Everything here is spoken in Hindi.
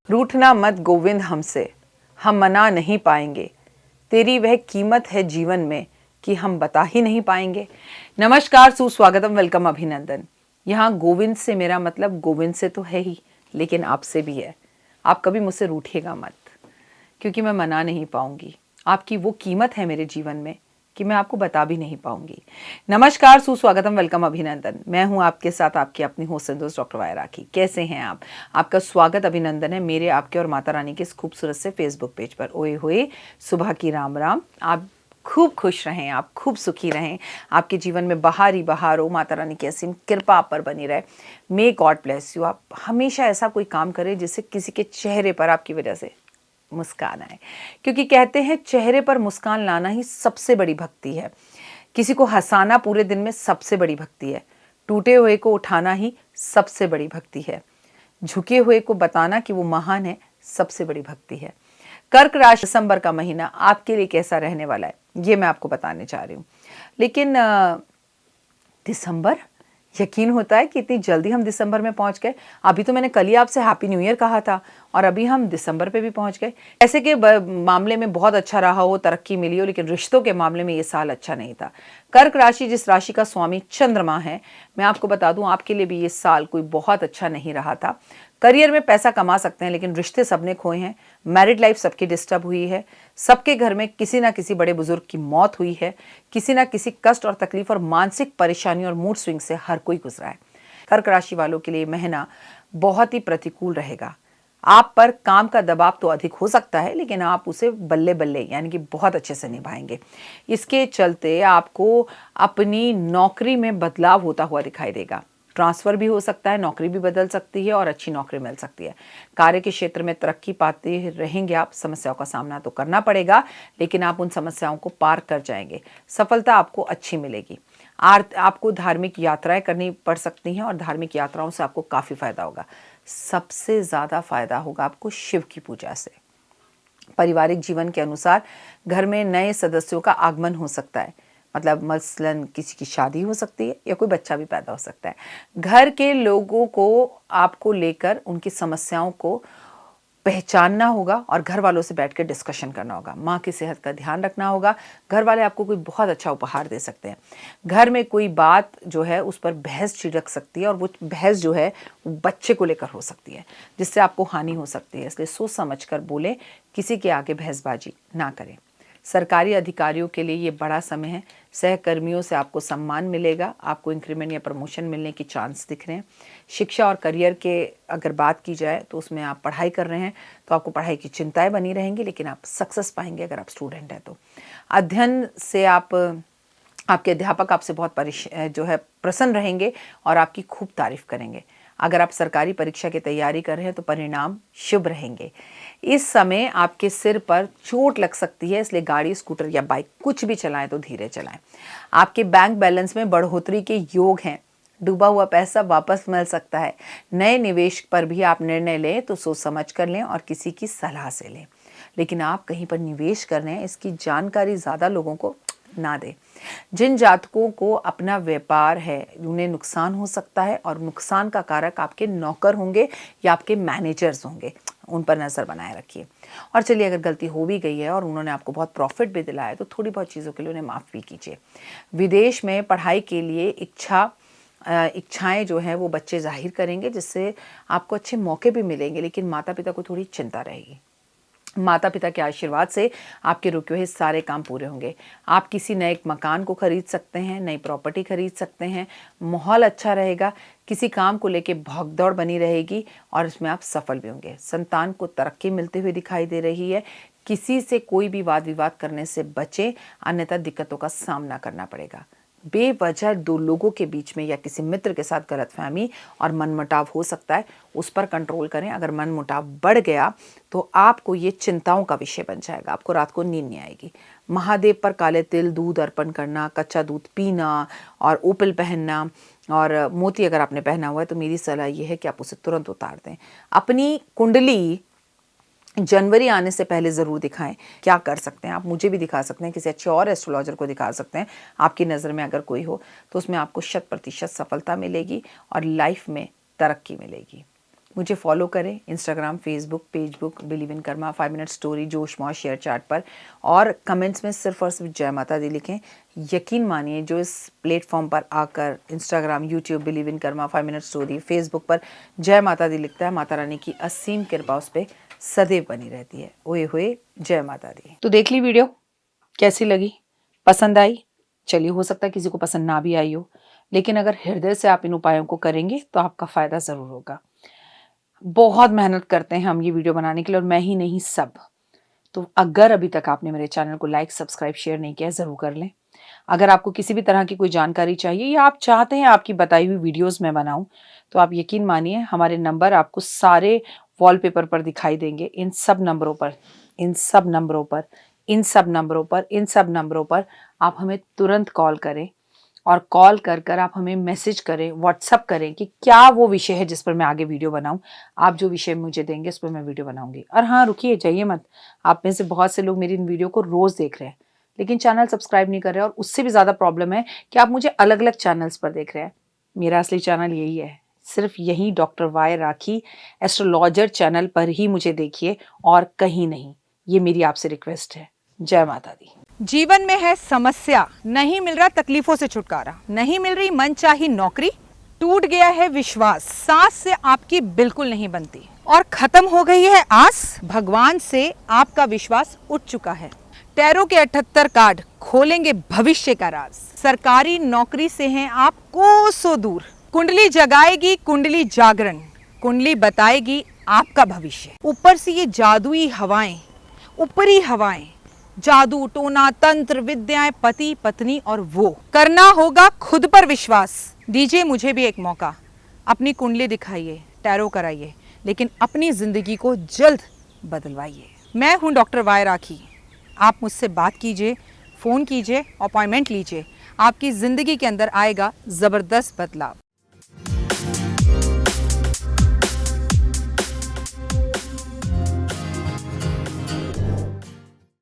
रूठना मत गोविंद हमसे, हम मना नहीं पाएंगे। तेरी वह कीमत है जीवन में कि हम बता ही नहीं पाएंगे। नमस्कार, सुस्वागतम, वेलकम, अभिनंदन। यहाँ गोविंद से मेरा मतलब गोविंद से तो है ही, लेकिन आपसे भी है। आप कभी मुझसे रूठिएगा मत, क्योंकि मैं मना नहीं पाऊंगी। आपकी वो कीमत है मेरे जीवन में कि मैं आपको बता भी नहीं पाऊंगी। नमस्कार, सुस्वागतम, वेलकम, अभिनंदन। मैं हूं आपके साथ आपकी अपनी होस्ट दोस्त डॉक्टर वाया राखी। कैसे हैं आप? आपका स्वागत, अभिनंदन है मेरे, आपके और माता रानी के इस खूबसूरत से फेसबुक पेज पर। ओए होए, सुबह की राम राम। आप खूब खुश रहें, आप खूब सुखी रहें, आपके जीवन में बहार ही बहार हो, माता रानी की असीम कृपा आप पर बनी रहे। May God bless you. आप हमेशा ऐसा कोई काम करें जिससे किसी के चेहरे पर आपकी वजह से मुस्कान आए, क्योंकि कहते हैं चेहरे पर मुस्कान लाना ही सबसे बड़ी भक्ति है। किसी को हंसाना पूरे दिन में सबसे बड़ी भक्ति है। टूटे हुए को उठाना ही सबसे बड़ी भक्ति है। झुके हुए को बताना कि वो महान है सबसे बड़ी भक्ति है। कर्क राशि, दिसंबर का महीना आपके लिए कैसा रहने वाला है ये मैं आपको बताने जा रही हूँ। लेकिन दिसंबर, यकीन होता है कि इतनी जल्दी हम दिसंबर में पहुंच गए। अभी तो मैंने कल ही आपसे हैप्पी न्यू ईयर कहा था और अभी हम दिसंबर पे भी पहुंच गए। ऐसे के मामले में बहुत अच्छा रहा हो, तरक्की मिली हो, लेकिन रिश्तों के मामले में ये साल अच्छा नहीं था। कर्क राशि, जिस राशि का स्वामी चंद्रमा है, मैं आपको बता दूं आपके लिए भी ये साल कोई बहुत अच्छा नहीं रहा था। करियर में पैसा कमा सकते हैं, लेकिन रिश्ते सबने खोए हैं। मैरिड लाइफ सबकी डिस्टर्ब हुई है। सबके घर में किसी ना किसी बड़े बुजुर्ग की मौत हुई है। किसी ना किसी कष्ट और तकलीफ और मानसिक परेशानी और मूड स्विंग से हर कोई गुजरा है। कर्क राशि वालों के लिए महीना बहुत ही प्रतिकूल रहेगा। आप पर काम का दबाव तो अधिक हो सकता है, लेकिन आप उसे बल्ले बल्ले यानी कि बहुत अच्छे से निभाएंगे। इसके चलते आपको अपनी नौकरी में बदलाव होता हुआ दिखाई देगा। ट्रांसफ़र भी हो सकता है, नौकरी भी बदल सकती है और अच्छी नौकरी मिल सकती है। कार्य के क्षेत्र में तरक्की पाते रहेंगे आप। समस्याओं का सामना तो करना पड़ेगा, लेकिन आप उन समस्याओं को पार कर जाएंगे। सफलता आपको अच्छी मिलेगी। आपको धार्मिक यात्राएं करनी पड़ सकती हैं और धार्मिक यात्राओं से आपको काफ़ी फायदा होगा। सबसे ज़्यादा फायदा होगा आपको शिव की पूजा से। पारिवारिक जीवन के अनुसार घर में नए सदस्यों का आगमन हो सकता है। मतलब मसलन किसी की शादी हो सकती है या कोई बच्चा भी पैदा हो सकता है। घर के लोगों को आपको लेकर उनकी समस्याओं को पहचानना होगा और घर वालों से बैठ कर डिस्कशन करना होगा। माँ की सेहत का ध्यान रखना होगा। घर वाले आपको कोई बहुत अच्छा उपहार दे सकते हैं। घर में कोई बात जो है उस पर बहस छिड़क सकती है और वो बहस जो है वो बच्चे को लेकर हो सकती है, जिससे आपको हानि हो सकती है। इसलिए सोच समझ कर बोले, किसी के आगे बहसबाजी ना करें। सरकारी अधिकारियों के लिए ये बड़ा समय है। सहकर्मियों से आपको सम्मान मिलेगा। आपको इंक्रीमेंट या प्रमोशन मिलने की चांस दिख रहे हैं। शिक्षा और करियर के अगर बात की जाए तो उसमें आप पढ़ाई कर रहे हैं तो आपको पढ़ाई की चिंताएं बनी रहेंगी, लेकिन आप सक्सेस पाएंगे अगर आप स्टूडेंट हैं तो। अध्ययन से आपके अध्यापक आपसे बहुत जो है प्रसन्न रहेंगे और आपकी खूब तारीफ करेंगे। अगर आप सरकारी परीक्षा की तैयारी कर रहे हैं तो परिणाम शुभ रहेंगे। इस समय आपके सिर पर चोट लग सकती है, इसलिए गाड़ी, स्कूटर या बाइक कुछ भी चलाएं तो धीरे चलाएं। आपके बैंक बैलेंस में बढ़ोतरी के योग हैं। डूबा हुआ पैसा वापस मिल सकता है। नए निवेश पर भी आप निर्णय लें तो सोच समझ कर लें और किसी की सलाह से लें। लेकिन आप कहीं पर निवेश कर रहे हैं इसकी जानकारी ज़्यादा लोगों को ना दें। जिन जातकों को अपना व्यापार है उन्हें नुकसान हो सकता है और नुकसान का कारक आपके नौकर होंगे या आपके मैनेजर्स होंगे। उन पर नज़र बनाए रखिए। और चलिए, अगर गलती हो भी गई है और उन्होंने आपको बहुत प्रॉफिट भी दिलाया है तो थोड़ी बहुत चीज़ों के लिए उन्हें माफ़ भी कीजिए। विदेश में पढ़ाई के लिए इच्छाएं जो हैं वो बच्चे जाहिर करेंगे, जिससे आपको अच्छे मौके भी मिलेंगे, लेकिन माता पिता को थोड़ी चिंता रहेगी। माता पिता के आशीर्वाद से आपके रुके हुए सारे काम पूरे होंगे। आप किसी नए मकान को खरीद सकते हैं, नई प्रॉपर्टी खरीद सकते हैं। माहौल अच्छा रहेगा। किसी काम को लेके भागदौड़ बनी रहेगी और इसमें आप सफल भी होंगे। संतान को तरक्की मिलती हुई दिखाई दे रही है। किसी से कोई भी वाद विवाद करने से बचें, अन्यथा दिक्कतों का सामना करना पड़ेगा। बेवजह दो लोगों के बीच में या किसी मित्र के साथ गलतफहमी और मनमुटाव हो सकता है, उस पर कंट्रोल करें। अगर मनमुटाव बढ़ गया तो आपको ये चिंताओं का विषय बन जाएगा। आपको रात को नींद नहीं आएगी। महादेव पर काले तिल, दूध अर्पण करना, कच्चा दूध पीना और ओपल पहनना और मोती अगर आपने पहना हुआ है तो मेरी सलाह ये है कि आप उसे तुरंत उतार दें। अपनी कुंडली जनवरी आने से पहले ज़रूर दिखाएं। क्या कर सकते हैं आप? मुझे भी दिखा सकते हैं, किसी अच्छे और एस्ट्रोलॉजर को दिखा सकते हैं। आपकी नज़र में अगर कोई हो तो उसमें आपको 100% सफलता मिलेगी और लाइफ में तरक्की मिलेगी। मुझे फॉलो करें इंस्टाग्राम, फेसबुक, पेजबुक, believe in karma, 5 minute story, Josh Moj share chat पर, और कमेंट्स में सिर्फ और सिर्फ जय माता दी लिखें। यकीन मानिए जो इस प्लेटफॉर्म पर आकर Instagram, YouTube, believe in karma, 5 minute story, Facebook पर जय माता दी लिखता है, माता रानी की असीम कृपा उस पर सदैव बनी रहती है। ओए होए जय माता दी। तो देख ली वीडियो, कैसी लगी, पसंद आई? चलिए, हो सकता है किसी को पसंद ना भी आई हो, लेकिन अगर हृदय से आप इन उपायों को करेंगे तो आपका फायदा जरूर होगा। बहुत मेहनत करते हैं हम ये वीडियो बनाने के लिए, और मैं ही नहीं, सब। तो अगर अभी तक आपने मेरे चैनल को लाइक, सब्सक्राइब, शेयर नहीं किया, जरूर कर लें। अगर आपको किसी भी तरह की कोई जानकारी चाहिए या आप चाहते हैं आपकी बताई हुई वीडियोस मैं बनाऊं, तो आप यकीन मानिए हमारे नंबर आपको सारे वॉलपेपर पर दिखाई देंगे। इन सब नंबरों पर, इन सब नंबरों पर, इन सब नंबरों पर, इन सब नंबरों पर आप हमें तुरंत कॉल करें, और कॉल कर कर आप हमें मैसेज करें, व्हाट्सअप करें कि क्या वो विषय है जिस पर मैं आगे वीडियो बनाऊं। आप जो विषय मुझे देंगे उस पर मैं वीडियो बनाऊंगी। और हाँ, रुकिए, जाइए मत। आप में से बहुत से लोग मेरी इन वीडियो को रोज़ देख रहे हैं लेकिन चैनल सब्सक्राइब नहीं कर रहे हैं, और उससे भी ज़्यादा प्रॉब्लम है कि आप मुझे अलग अलग चैनल्स पर देख रहे हैं। मेरा असली चैनल यही है, सिर्फ यही डॉक्टर वाई राखी एस्ट्रोलॉजर चैनल पर ही मुझे देखिए, और कहीं नहीं। ये मेरी आपसे रिक्वेस्ट है। जय माता दी। जीवन में है समस्या, नहीं मिल रहा तकलीफों से छुटकारा, नहीं मिल रही मनचाही नौकरी, टूट गया है विश्वास, सांस से आपकी बिल्कुल नहीं बनती, और खत्म हो गई है आस, भगवान से आपका विश्वास उठ चुका है। टैरो के 78 कार्ड खोलेंगे भविष्य का राज। सरकारी नौकरी से हैं आप कोसों दूर, कुंडली जगाएगी कुंडली जागरण, कुंडली बताएगी आपका भविष्य। ऊपर से ये जादुई हवाएं, ऊपरी हवाएं, जादू टोना तंत्र विद्याएं, पति पत्नी और वो, करना होगा खुद पर विश्वास। दीजिए मुझे भी एक मौका, अपनी कुंडली दिखाइए, टैरो कराइए, लेकिन अपनी जिंदगी को जल्द बदलवाइए। मैं हूं डॉक्टर वाई राखी। आप मुझसे बात कीजिए, फ़ोन कीजिए, अपॉइंटमेंट लीजिए, आपकी ज़िंदगी के अंदर आएगा ज़बरदस्त बदलाव।